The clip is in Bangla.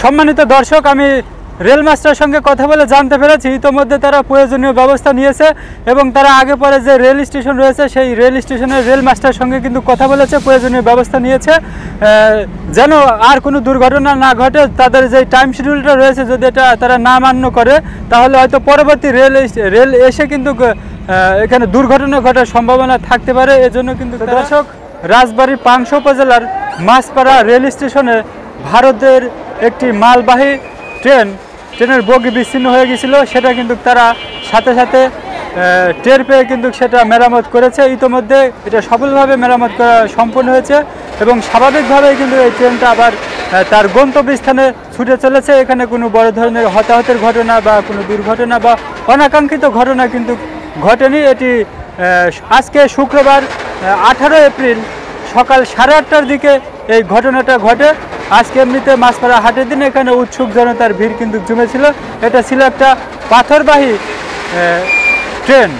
সম্মানিত দর্শক, আমি রেল মাস্টারের সঙ্গে কথা বলে জানতে পেরেছি ইতোমধ্যে তারা প্রয়োজনীয় ব্যবস্থা নিয়েছে এবং তারা আগে পরে যে রেল স্টেশন রয়েছে সেই রেল স্টেশনের রেল মাস্টারের সঙ্গে কিন্তু কথা বলেছে, প্রয়োজনীয় ব্যবস্থা নিয়েছে যেন আর কোনো দুর্ঘটনা না ঘটে। তাদের যে টাইম শিডিউলটা রয়েছে যদি এটা তারা না মান্য করে তাহলে হয়তো পরবর্তী রেল এসে কিন্তু এখানে দুর্ঘটনা ঘটার সম্ভাবনা থাকতে পারে। এজন্য কিন্তু দর্শক, রাজবাড়ী পাংশা উপজেলার মাছপাড়া রেল স্টেশনে ভারতের একটি মালবাহী ট্রেনের বগি বিচ্ছিন্ন হয়ে গিয়েছিল, সেটা কিন্তু তারা সাথে সাথে টের পেয়ে কিন্তু সেটা মেরামত করেছে। ইতোমধ্যে এটা সফলভাবে মেরামত করা সম্পন্ন হয়েছে এবং স্বাভাবিকভাবেই কিন্তু এই ট্রেনটা আবার তার গন্তব্যস্থানে ছুটে চলেছে। এখানে কোনো বড় ধরনের হতাহতের ঘটনা বা কোনো দুর্ঘটনা বা অনাকাঙ্ক্ষিত ঘটনা কিন্তু ঘটেনি। এটি আজকে শুক্রবার 18 এপ্রিল সকাল 8:30টার দিকে এই ঘটনাটা ঘটে। আজকে এমনিতে মাছপাড়া হাটের দিন এখানে উৎসুক জনতার ভিড় কিন্তু জমেছিল। এটা ছিল একটা পাথরবাহী ট্রেন।